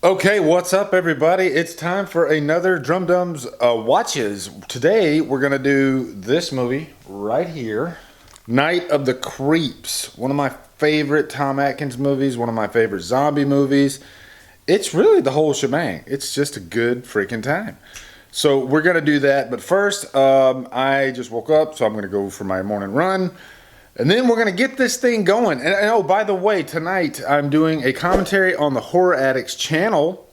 Okay, what's up, everybody? It's time for another Drumdums watches. Today, we're gonna do this movie right here, Night of the Creeps. One of my favorite Tom Atkins movies, one of my favorite zombie movies. It's really the whole shebang. It's just a good freaking time. So we're gonna do that, but first, I just woke up, so I'm gonna go for my morning run. And then we're going to get this thing going. And oh, by the way, tonight I'm doing a commentary on the Horror Addicts channel.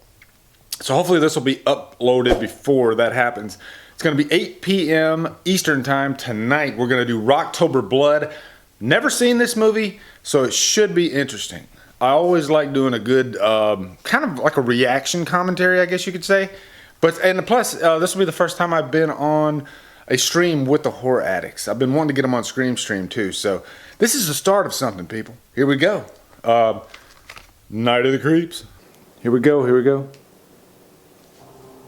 So hopefully this will be uploaded before that happens. It's going to be 8 p.m. Eastern time tonight. We're going to do Rocktober Blood. Never seen this movie, so it should be interesting. I always like doing a good, kind of like a reaction commentary, I guess you could say. And plus, this will be the first time I've been on a stream with the Horror Addicts. I've been wanting to get them on Scream Stream too. So this is the start of something, people. Here we go. Night of the Creeps. Here we go, here we go.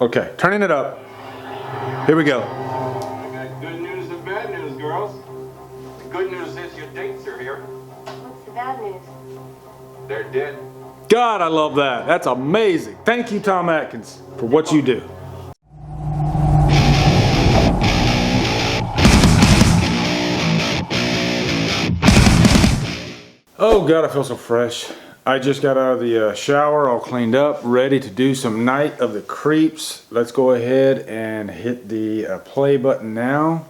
Okay, turning it up. Here we go. I got good news and bad news, girls. The good news is your dates are here. What's the bad news? They're dead. God, I love that. That's amazing. Thank you, Tom Atkins, for what you do. Oh God, I feel so fresh. I just got out of the shower, all cleaned up, ready to do some Night of the Creeps. Let's go ahead and hit the play button now.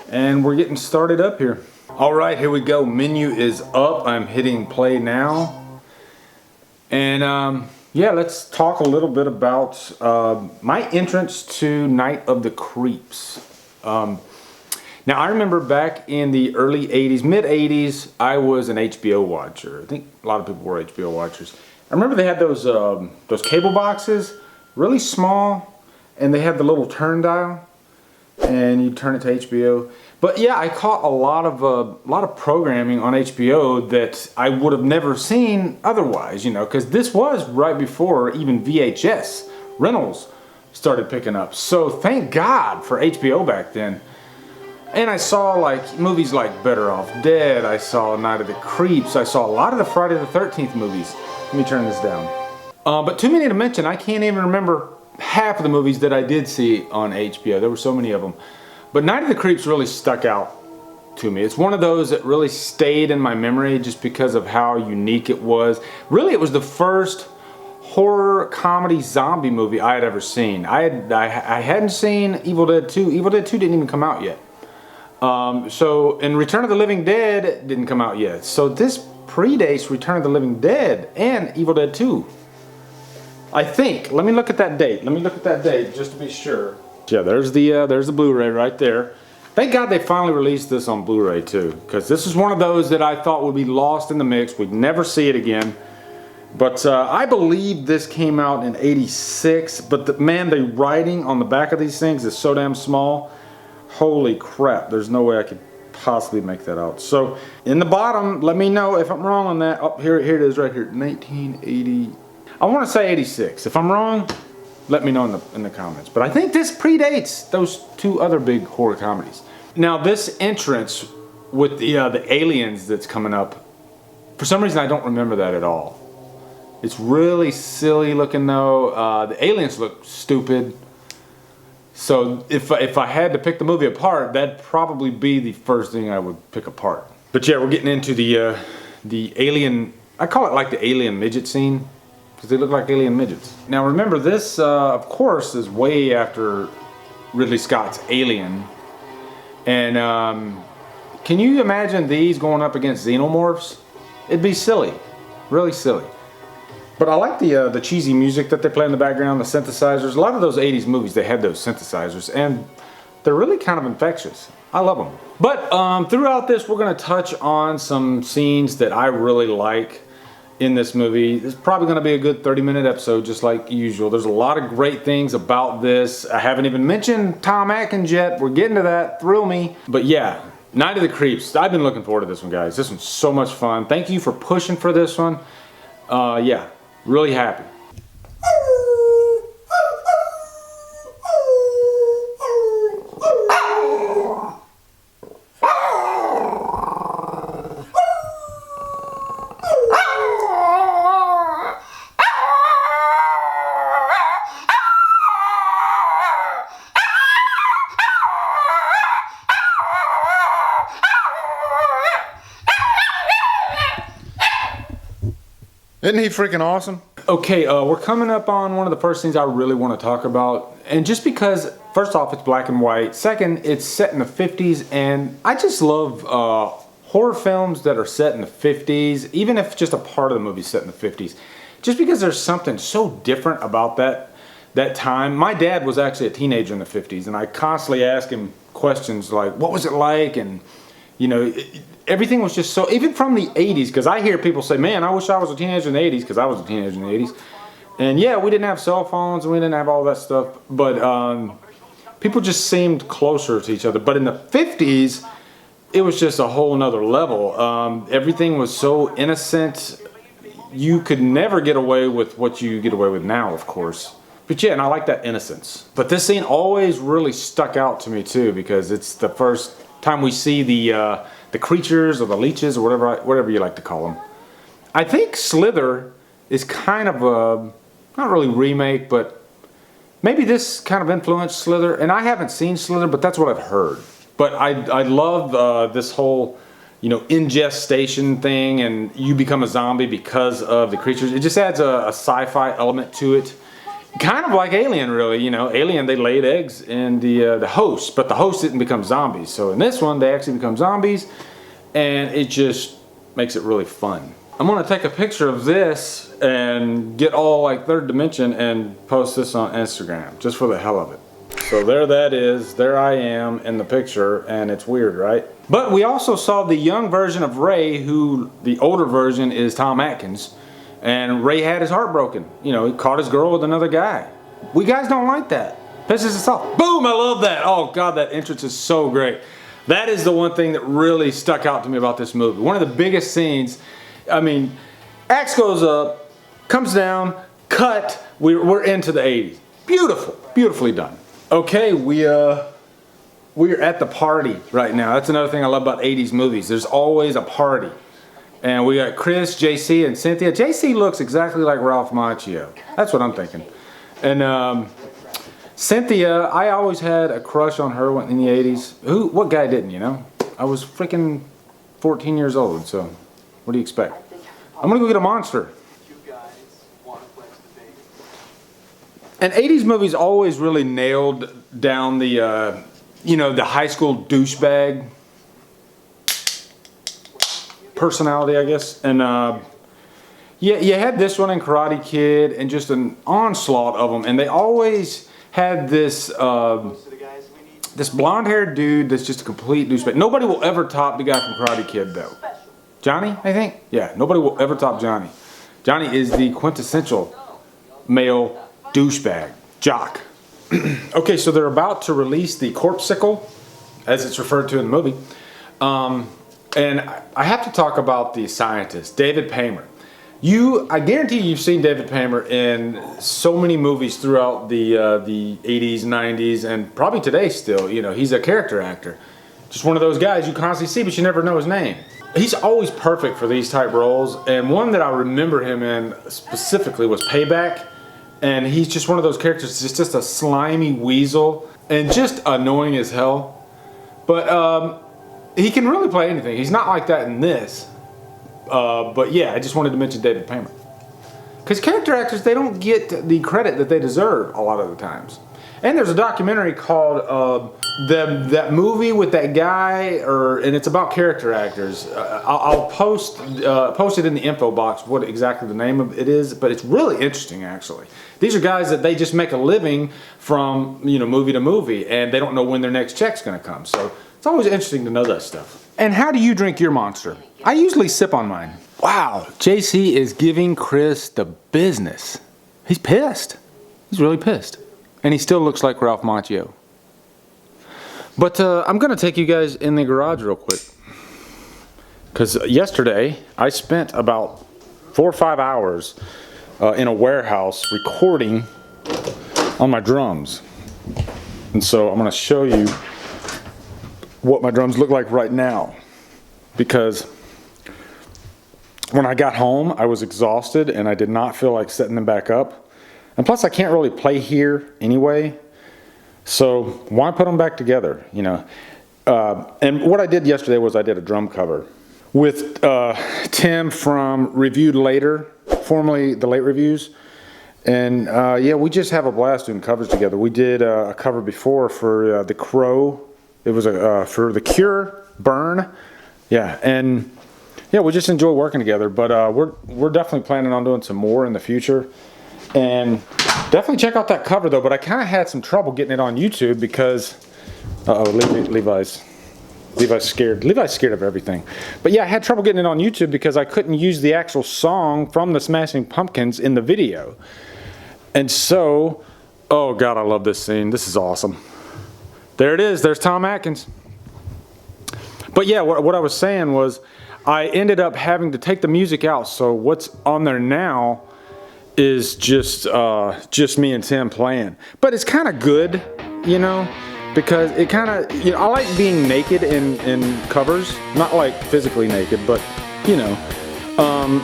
And we're getting started up here. All right, here we go. Menu is up. I'm hitting play now. And yeah, let's talk a little bit about my entrance to Night of the Creeps. Now, I remember back in the early 80s, mid 80s, I was an HBO watcher. I think a lot of people were HBO watchers. I remember they had those cable boxes, really small, and they had the little turn dial, and you turn it to HBO. But yeah, I caught a lot of programming on HBO that I would have never seen otherwise, you know, because this was right before even VHS rentals started picking up. So thank God for HBO back then. And I saw like movies like Better Off Dead, I saw Night of the Creeps, I saw a lot of the Friday the 13th movies. Let me turn this down. But too many to mention, I can't even remember half of the movies that I did see on HBO. There were so many of them. But Night of the Creeps really stuck out to me. It's one of those that really stayed in my memory just because of how unique it was. Really, it was the first horror comedy zombie movie I had ever seen. I hadn't seen Evil Dead 2. Evil Dead 2 didn't even come out yet. And Return of the Living Dead didn't come out yet. So this predates Return of the Living Dead and Evil Dead 2. I think. Let me look at that date. Let me look at that date just to be sure. Yeah, there's the Blu-ray right there. Thank God they finally released this on Blu-ray too, because this is one of those that I thought would be lost in the mix. We'd never see it again. But I believe this came out in '86. But man, the writing on the back of these things is so damn small. Holy crap, there's no way I could possibly make that out. So in the bottom, let me know if I'm wrong on that. Oh, here it is right here, 1980. I want to say 86. If I'm wrong, let me know in the comments. But I think this predates those two other big horror comedies. Now this entrance with the aliens that's coming up, for some reason I don't remember that at all. It's really silly looking though. The aliens look stupid. So if I had to pick the movie apart, that'd probably be the first thing I would pick apart. But yeah, we're getting into the alien, I call it like the alien midget scene, because they look like alien midgets. Now remember this, of course, is way after Ridley Scott's Alien. And can you imagine these going up against xenomorphs? It'd be silly, really silly. But I like the cheesy music that they play in the background, the synthesizers. A lot of those 80s movies, they had those synthesizers, and they're really kind of infectious. I love them. But throughout this, we're going to touch on some scenes that I really like in this movie. It's probably going to be a good 30-minute episode, just like usual. There's a lot of great things about this. I haven't even mentioned Tom Atkins yet. We're getting to that. Thrill me. But yeah, Night of the Creeps. I've been looking forward to this one, guys. This one's so much fun. Thank you for pushing for this one. Yeah. Really happy. Isn't he freaking awesome? Okay, we're coming up on one of the first things I really want to talk about. And just because, first off, it's black and white. Second, it's set in the 50s. And I just love horror films that are set in the 50s, even if just a part of the movie is set in the 50s. Just because there's something so different about that time. My dad was actually a teenager in the 50s, and I constantly ask him questions like, what was it like? And, you know, everything was just so, even from the 80s, because I hear people say, man, I wish I was a teenager in the 80s, because I was a teenager in the 80s. And yeah, we didn't have cell phones, and we didn't have all that stuff, but people just seemed closer to each other. But in the 50s, it was just a whole nother level. Everything was so innocent. You could never get away with what you get away with now, of course. But yeah, and I like that innocence. But this scene always really stuck out to me too, because it's the first time we see the creatures or the leeches or whatever you like to call them. I think Slither is kind of a, not really remake, but maybe this kind of influenced Slither. And I haven't seen Slither, but that's what I've heard. But I love this whole, you know, ingestation thing, and you become a zombie because of the creatures. It just adds a sci-fi element to it. Kind of like Alien, really. You know, Alien, they laid eggs in the host, but the host didn't become zombies. So in this one, they actually become zombies, and it just makes it really fun. I'm gonna take a picture of this and get all like third dimension and post this on Instagram, just for the hell of it. So there that is, there I am in the picture, and it's weird, right? But we also saw the young version of Ray, who the older version is Tom Atkins. And Ray had his heart broken. You know, he caught his girl with another guy. We guys don't like that. Pisses us off. Boom, I love that. Oh God, that entrance is so great. That is the one thing that really stuck out to me about this movie. One of the biggest scenes, I mean, axe goes up, comes down, cut, we're into the 80s. Beautiful, beautifully done. Okay, we're at the party right now. That's another thing I love about 80s movies. There's always a party. And we got Chris, JC, and Cynthia. JC looks exactly like Ralph Macchio. That's what I'm thinking. And Cynthia, I always had a crush on her in the 80s. What guy didn't, you know? I was freaking 14 years old, so what do you expect? I'm gonna go get a monster. And 80s movies always really nailed down the, you know, the high school douchebag personality, I guess. And yeah, you had this one in Karate Kid, and just an onslaught of them. And they always had this this blonde-haired dude that's just a complete douchebag. Nobody will ever top the guy from Karate Kid, though. Johnny, I think? Yeah, nobody will ever top Johnny. Johnny is the quintessential male douchebag, jock. Okay, so they're about to release the Corpsicle, as it's referred to in the movie. And I have to talk about the scientist, David Paymer. I guarantee you've seen David Paymer in so many movies throughout the 80s, 90s, and probably today still. You know, he's a character actor. Just one of those guys you constantly see, but you never know his name. He's always perfect for these type roles, and one that I remember him in specifically was Payback. And he's just one of those characters, just a slimy weasel, and just annoying as hell. But he can really play anything. He's not like that in this. But yeah, I just wanted to mention David Paymer. Because character actors, they don't get the credit that they deserve a lot of the times. And there's a documentary called that movie with that guy, and it's about character actors. I'll post it in the info box what exactly the name of it is, but it's really interesting actually. These are guys that they just make a living from, you know, movie to movie, and they don't know when their next check's going to come. So it's always interesting to know that stuff. And how do you drink your Monster? I usually sip on mine. Wow, JC is giving Chris the business. He's pissed. He's really pissed. And he still looks like Ralph Macchio. But I'm going to take you guys in the garage real quick. Because yesterday, I spent about 4 or 5 hours in a warehouse recording on my drums. And so I'm going to show you what my drums look like right now. Because when I got home, I was exhausted and I did not feel like setting them back up. And plus, I can't really play here anyway. So why put them back together, you know? And what I did yesterday was I did a drum cover. with Tim from Reviewed Later, formerly The Late Reviews. And yeah, we just have a blast doing covers together. We did a cover before for The Crow. It was for The Cure, Burn. Yeah, and yeah, we just enjoy working together. But we're definitely planning on doing some more in the future. And definitely check out that cover though. But I kind of had some trouble getting it on YouTube because, Levi's scared. Levi's scared of everything. But yeah, I had trouble getting it on YouTube because I couldn't use the actual song from the Smashing Pumpkins in the video. And so, oh God, I love this scene. This is awesome. There it is. There's Tom Atkins. But yeah, what I was saying was I ended up having to take the music out. So what's on there now is just me and Tim playing. But it's kind of good, you know, because it kind of, you know, I like being naked in covers. Not like physically naked, but, you know,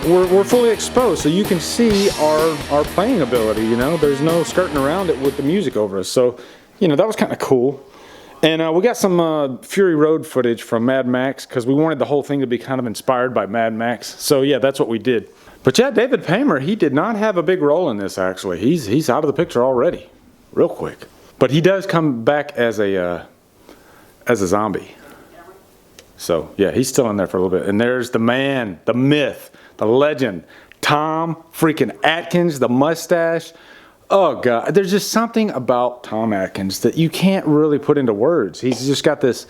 we're fully exposed. So you can see our playing ability, you know. There's no skirting around it with the music over us. So, you know, that was kind of cool. And we got some Fury Road footage from Mad Max because we wanted the whole thing to be kind of inspired by Mad Max. So yeah, that's what we did. But yeah, David Paymer, he did not have a big role in this actually. He's out of the picture already, real quick. But he does come back as a zombie. So yeah, he's still in there for a little bit. And there's the man, the myth, the legend, Tom freaking Atkins, the mustache. Oh God, there's just something about Tom Atkins that you can't really put into words. He's just got this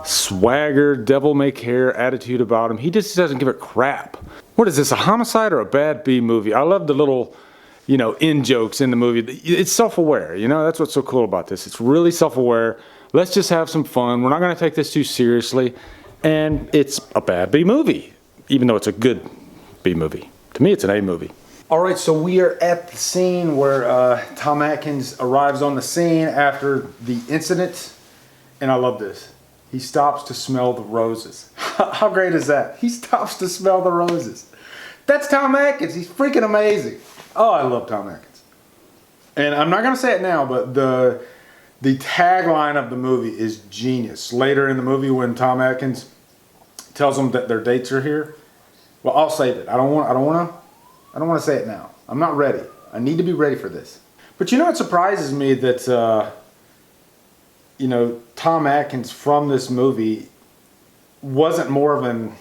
swagger, devil-may-care attitude about him. He just doesn't give a crap. What is this, a homicide or a bad B movie? I love the little, you know, in-jokes in the movie. It's self-aware, you know, that's what's so cool about this. It's really self-aware. Let's just have some fun. We're not going to take this too seriously. And it's a bad B movie, even though it's a good B movie. To me, it's an A movie. All right, so we are at the scene where Tom Atkins arrives on the scene after the incident. And I love this. He stops to smell the roses. How great is that? He stops to smell the roses. That's Tom Atkins. He's freaking amazing. Oh, I love Tom Atkins. And I'm not going to say it now, but the tagline of the movie is genius. Later in the movie when Tom Atkins tells them that their dates are here, well, I'll save it. I don't want to say it now. I'm not ready. I need to be ready for this. But you know, it surprises me that you know, Tom Atkins from this movie wasn't more of an,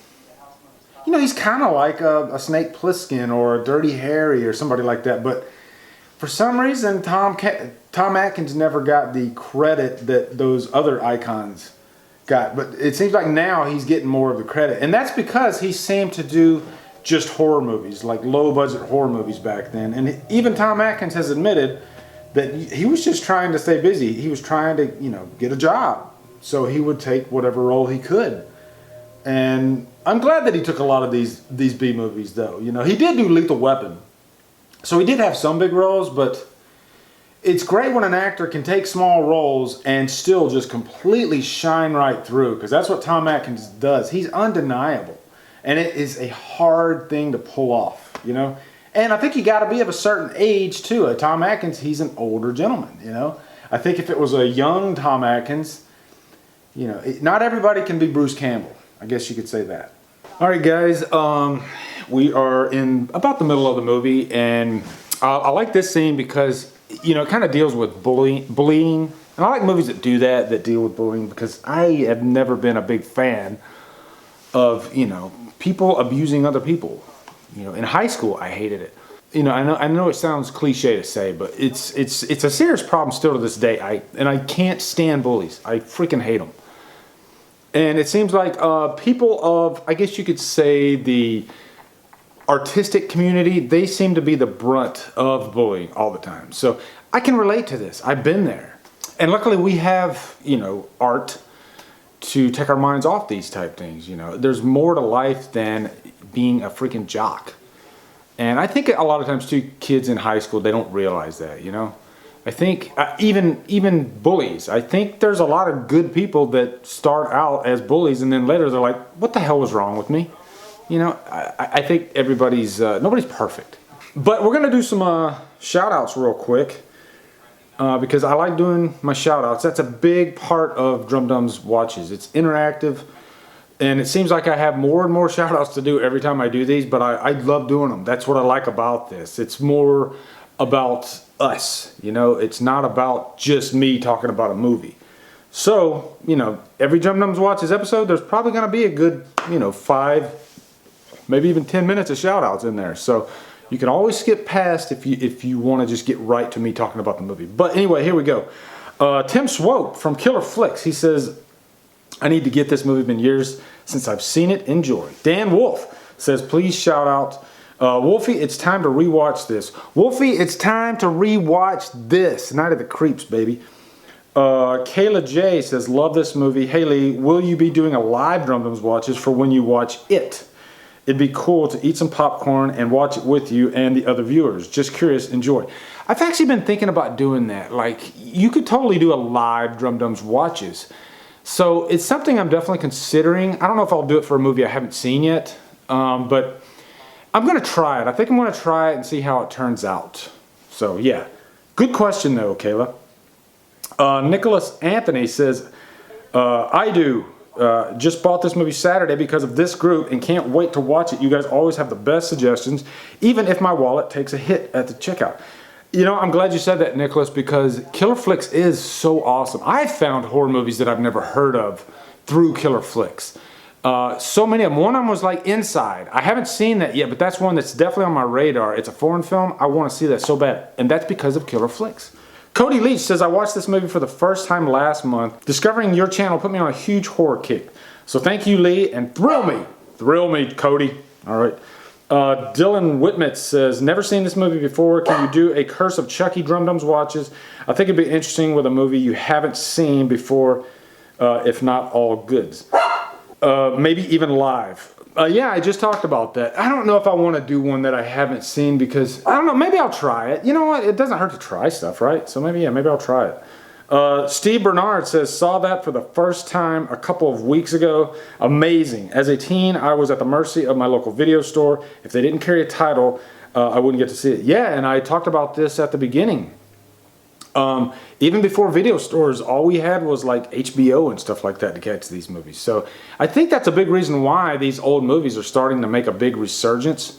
you know, he's kind of like a Snake Plissken or a Dirty Harry or somebody like that. But for some reason, Tom Atkins never got the credit that those other icons got. But it seems like now he's getting more of the credit. And that's because he seemed to do just horror movies, like low-budget horror movies back then. And even Tom Atkins has admitted that he was just trying to stay busy. He was trying to, you know, get a job. So he would take whatever role he could. And I'm glad that he took a lot of these B movies, though. You know, he did do Lethal Weapon. So he did have some big roles, but it's great when an actor can take small roles and still just completely shine right through, because that's what Tom Atkins does. He's undeniable. And it is a hard thing to pull off, you know. And I think you got to be of a certain age, too. Tom Atkins, he's an older gentleman, you know. I think if it was a young Tom Atkins, you know, not everybody can be Bruce Campbell. I guess you could say that. All right, guys. We are in about the middle of the movie. And I like this scene because, you know, it kind of deals with bullying. And I like movies that do that, that deal with bullying, because I have never been a big fan of, you know, people abusing other people. You know, in high school, I hated it. You know, I know it sounds cliche to say, but it's a serious problem still to this day. I can't stand bullies. I freaking hate them. And it seems like people of, I guess you could say, the artistic community, they seem to be the brunt of bullying all the time. So I can relate to this. I've been there. And luckily we have, you know, art to take our minds off these type things. You know, there's more to life than being a freaking jock. And I think a lot of times too, kids in high school, they don't realize that, you know. I think even bullies, I think there's a lot of good people that start out as bullies and then later they're like, what the hell was wrong with me? You know, I think everybody's, nobody's perfect. But we're gonna do some shout outs real quick because I like doing my shout outs. That's a big part of Drumdums Watches. It's interactive. And it seems like I have more and more shout outs to do every time I do these, but I love doing them. That's what I like about this. It's more about us, you know, it's not about just me talking about a movie. So, you know, every Drumdums watches episode, there's probably going to be a good, you know, 5, maybe even 10 minutes of shout outs in there. So you can always skip past if you want to just get right to me talking about the movie. But anyway, here we go. Tim Swope from Killer Flicks, he says, I need to get this movie. Been years since I've seen it. Enjoy. Dan Wolf says, please shout out. Wolfie, it's time to rewatch this. Wolfie, it's time to rewatch this. Night of the Creeps, baby. Kayla J says, love this movie. Haley, will you be doing a live Drumdums watches for when you watch it? It'd be cool to eat some popcorn and watch it with you and the other viewers. Just curious, enjoy. I've actually been thinking about doing that. Like, you could totally do a live Drumdums watches. So it's something I'm definitely considering. I don't know if I'll do it for a movie I haven't seen yet, but I'm going to try it. I think I'm going to try it and see how it turns out. So yeah, good question though, Kayla. Nicholas Anthony says, I do. Just bought this movie Saturday because of this group and can't wait to watch it. You guys always have the best suggestions, even if my wallet takes a hit at the checkout. You know, I'm glad you said that, Nicholas, because Killer Flicks is so awesome. I've found horror movies that I've never heard of through Killer Flicks. So many of them. One of them was like Inside. I haven't seen that yet, but that's one that's definitely on my radar. It's a foreign film. I want to see that so bad, and that's because of Killer Flicks. Cody Leach says, I watched this movie for the first time last month. Discovering your channel put me on a huge horror kick. So thank you, Lee, and thrill me. Thrill me, Cody. All right. Dylan Whitmitz says, never seen this movie before. Can you do a Curse of Chucky Drumdums watches? I think it'd be interesting with a movie you haven't seen before, if not all goods. Maybe even live. Yeah, I just talked about that. I don't know if I want to do one that I haven't seen because, I don't know, maybe I'll try it. You know what? It doesn't hurt to try stuff, right? So maybe I'll try it. Steve Bernard says, saw that for the first time a couple of weeks ago. Amazing. As a teen, I was at the mercy of my local video store. If they didn't carry a title, I wouldn't get to see it. Yeah, and I talked about this at the beginning. Even before video stores, all we had was like HBO and stuff like that to catch these movies. So I think that's a big reason why these old movies are starting to make a big resurgence,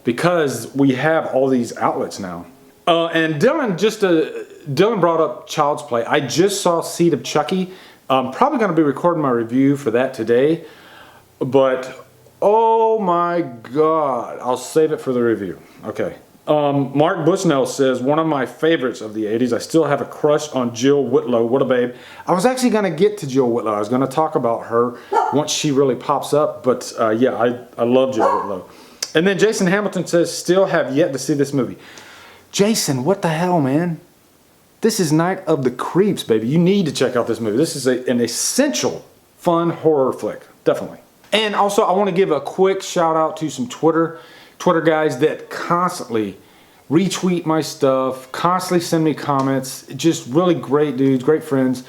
because we have all these outlets now. And Dylan brought up Child's Play. I just saw Seed of Chucky. I'm probably going to be recording my review for that today. But, oh my God. I'll save it for the review. Okay. Mark Bushnell says, one of my favorites of the 80s. I still have a crush on Jill Whitlow. What a babe. I was actually going to get to Jill Whitlow. I was going to talk about her once she really pops up. But yeah, I love Jill Whitlow. And then Jason Hamilton says, still have yet to see this movie. Jason, what the hell, man? This is Night of the Creeps, baby. You need to check out this movie. This is an essential, fun horror flick. Definitely. And also, I want to give a quick shout out to some Twitter guys that constantly retweet my stuff, constantly send me comments. Just really great dudes, great friends.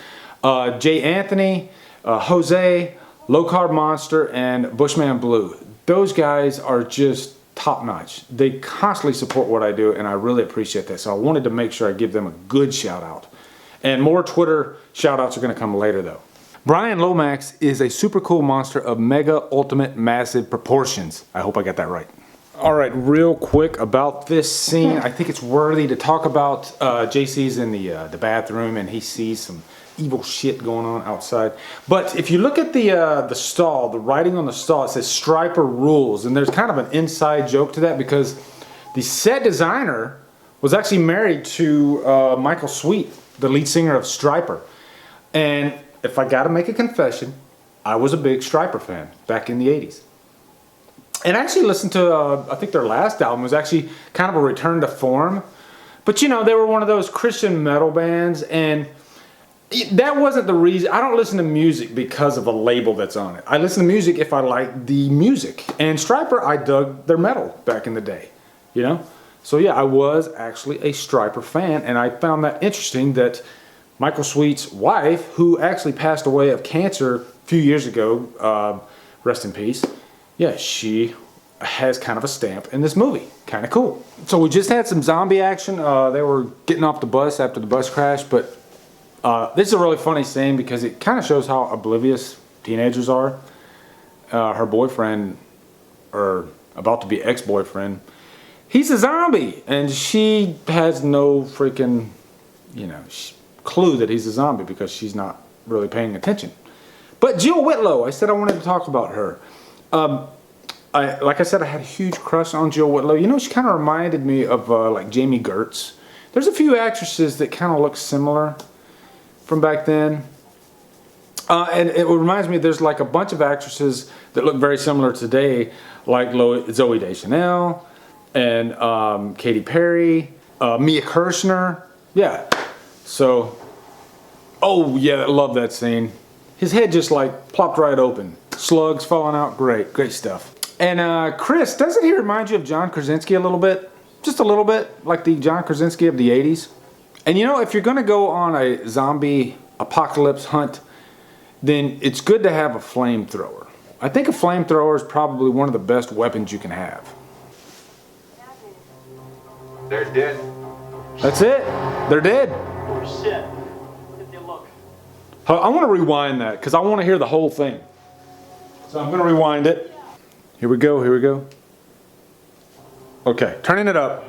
Jay Anthony, Jose, Low Carb Monster, and Bushman Blue. Those guys are just top notch. They constantly support what I do, and I really appreciate that. So I wanted to make sure I give them a good shout out. And more Twitter shout outs are going to come later though. Brian Lomax is a super cool monster of mega ultimate massive proportions. I hope I got that right. All right, real quick about this scene. I think it's worthy to talk about. JC's in the bathroom and he sees some evil shit going on outside. But if you look at the stall, the writing on the stall, it says Striper rules. And there's kind of an inside joke to that because the set designer was actually married to Michael Sweet, the lead singer of Striper. And if I gotta make a confession, I was a big Striper fan back in the 80s. And I actually listened to, I think their last album was actually kind of a return to form. But you know, they were one of those Christian metal bands, and that wasn't the reason. I don't listen to music because of a label that's on it. I listen to music if I like the music. And Striper, I dug their metal back in the day, you know? So yeah, I was actually a Striper fan, and I found that interesting that Michael Sweet's wife, who actually passed away of cancer a few years ago, rest in peace, yeah, she has kind of a stamp in this movie. Kind of cool. So we just had some zombie action. They were getting off the bus after the bus crash, but this is a really funny scene because it kind of shows how oblivious teenagers are. her boyfriend, or about to be ex-boyfriend, he's a zombie, and she has no freaking, you know, clue that he's a zombie because she's not really paying attention. But Jill Whitlow, I said I wanted to talk about her. Like I said, I had a huge crush on Jill Whitlow. You know, she kind of reminded me of like Jamie Gertz. There's a few actresses that kind of look similar from back then. And it reminds me, there's like a bunch of actresses that look very similar today, like Zooey Deschanel and Katy Perry, Mia Kirshner. Yeah. So, oh yeah, I love that scene. His head just like plopped right open. Slugs falling out. Great, great stuff. And Chris, doesn't he remind you of John Krasinski a little bit? Just a little bit, like the John Krasinski of the 80s. And you know, if you're gonna go on a zombie apocalypse hunt, then it's good to have a flamethrower. I think a flamethrower is probably one of the best weapons you can have. They're dead. That's it. They're dead. Oh shit. Look at the look. I want to rewind that because I want to hear the whole thing. So I'm going to rewind it. Here we go, here we go. Okay, turning it up.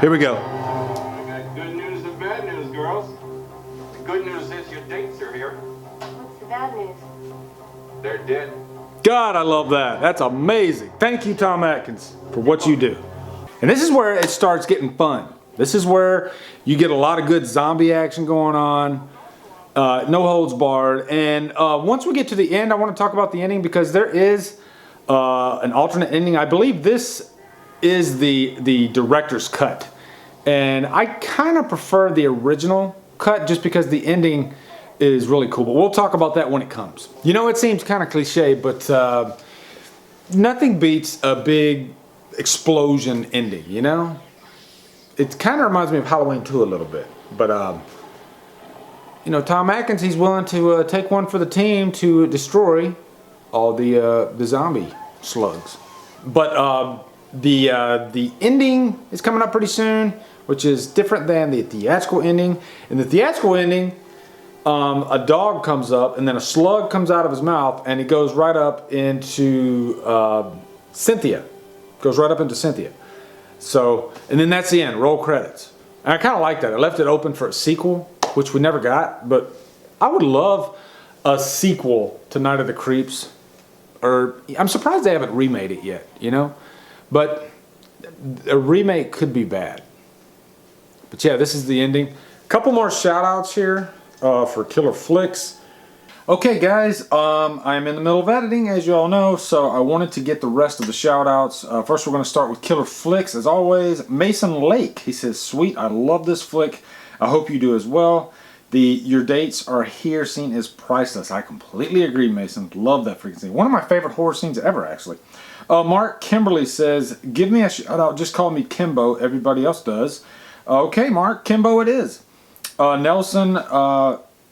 Here we go. I got good news and bad news, girls. The good news is your dates are here. What's the bad news? They're dead. God, I love that. That's amazing. Thank you, Tom Atkins, for what you do. And this is where it starts getting fun. This is where you get a lot of good zombie action going on. No holds barred. And once we get to the end, I want to talk about the ending because there is an alternate ending. I believe this is the director's cut. And I kind of prefer the original cut just because the ending is really cool. But we'll talk about that when it comes. You know, it seems kind of cliche, but nothing beats a big explosion ending, you know? It kind of reminds me of Halloween 2 a little bit. But, you know, Tom Atkins, he's willing to take one for the team to destroy all the zombie slugs. But the ending is coming up pretty soon, which is different than the theatrical ending. In the theatrical ending, a dog comes up and then a slug comes out of his mouth and it goes right up into Cynthia. Goes right up into Cynthia. So, and then that's the end. Roll credits. And I kind of like that. I left it open for a sequel, which we never got. But I would love a sequel to Night of the Creeps. Or I'm surprised they haven't remade it yet, you know? But a remake could be bad. But yeah, this is the ending. Couple more shout outs here for Killer Flicks. Okay guys, I'm in the middle of editing, as you all know, so I wanted to get the rest of the shout-outs. First we're going to start with Killer Flicks, as always. Mason Lake, he says, sweet, I love this flick. I hope you do as well. Your dates are here scene is priceless. I completely agree, Mason. Love that freaking scene. One of my favorite horror scenes ever, actually. Mark Kimberly says, give me a shout-out, just call me Kimbo, everybody else does. Okay, Mark, Kimbo it is. Nelson,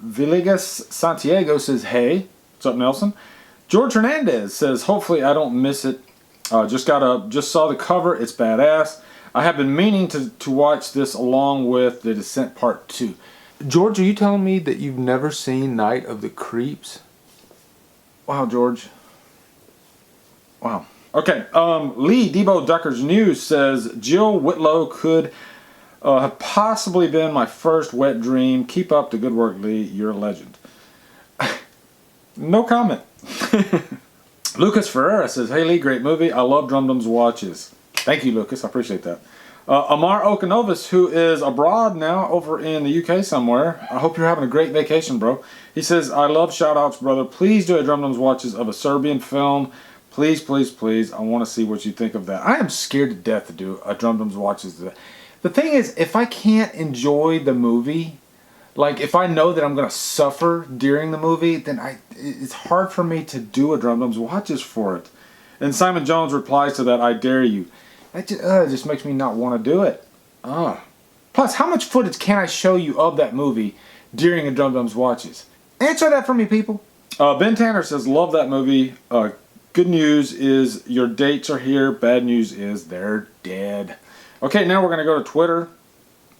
Villegas Santiago says, hey. What's up, Nelson? George Hernandez says, hopefully I don't miss it. Just saw the cover. It's badass. I have been meaning to watch this along with The Descent Part 2. George, are you telling me that you've never seen Night of the Creeps? Wow, George. Wow. Okay, Lee Debo Ducker's News says, Jill Whitlow could have possibly been my first wet dream. Keep up the good work, Lee. You're a legend. No comment. Lucas Ferreira says, hey Lee, great movie. I love Drumdums watches. Thank you, Lucas. I appreciate that. Amar Okanovas, who is abroad now over in the UK somewhere. I hope you're having a great vacation, bro. He says, I love shout-outs, brother. Please do a Drumdums watches of a Serbian film. Please, please, please. I want to see what you think of that. I am scared to death to do a Drumdums watches. The thing is, if I can't enjoy the movie, like if I know that I'm going to suffer during the movie, then it's hard for me to do a Drumdums watches for it. And Simon Jones replies to that, I dare you. That just makes me not want to do it. Plus, how much footage can I show you of that movie during a Drumdums watches? Answer that for me, people. Ben Tanner says, love that movie. Good news is your dates are here. Bad news is they're dead. Okay, now we're going to go to Twitter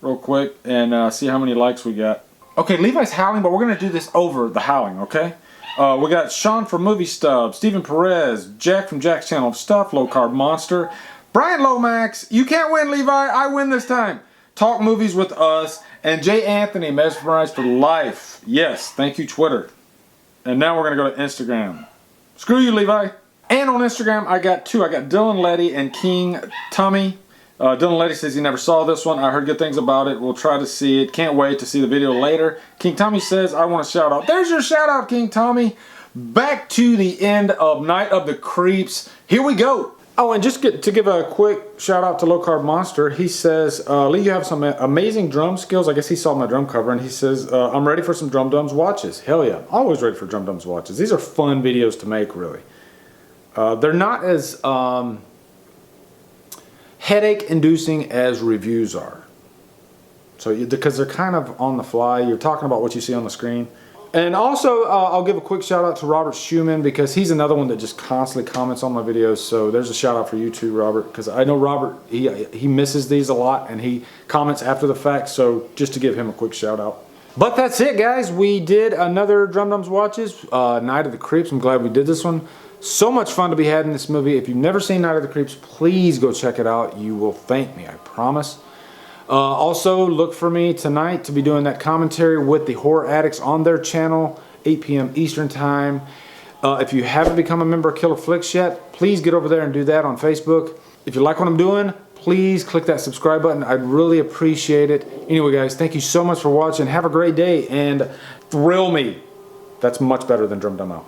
real quick and see how many likes we got. Okay, Levi's howling, but we're going to do this over the howling, okay? We got Sean from Movie Stub, Stephen Perez, Jack from Jack's Channel of Stuff, Low Carb Monster, Brian Lomax, you can't win, Levi, I win this time. Talk Movies with Us, and Jay Anthony, Mesmerized for Life. Yes, thank you, Twitter. And now we're going to go to Instagram. Screw you, Levi. And on Instagram, I got two. I got Dylan Letty and King Tommy. Dylan Letty says he never saw this one. I heard good things about it. We'll try to see it. Can't wait to see the video later. King Tommy says, I want a shout out. There's your shout out, King Tommy. Back to the end of Night of the Creeps. Here we go. Oh, and just to give a quick shout out to Low Carb Monster, he says, Lee, you have some amazing drum skills. I guess he saw my drum cover, and he says, I'm ready for some Drumdums watches. Hell yeah, always ready for Drumdums watches. These are fun videos to make, really. They're not as headache-inducing as reviews are. So, because they're kind of on the fly, you're talking about what you see on the screen. And also, I'll give a quick shout out to Robert Schumann, because he's another one that just constantly comments on my videos. So there's a shout out for you too, Robert, because I know Robert, he misses these a lot and he comments after the fact. So just to give him a quick shout out. But that's it, guys. We did another Drumdums Watches, Night of the Creeps. I'm glad we did this one. So much fun to be had in this movie. If you've never seen Night of the Creeps, please go check it out. You will thank me, I promise. Also, look for me tonight to be doing that commentary with the Horror Addicts on their channel, 8 p.m. Eastern Time. If you haven't become a member of Killer Flicks yet, please get over there and do that on Facebook. If you like what I'm doing, please click that subscribe button. I'd really appreciate it. Anyway, guys, thank you so much for watching. Have a great day and thrill me. That's much better than Drumdum out.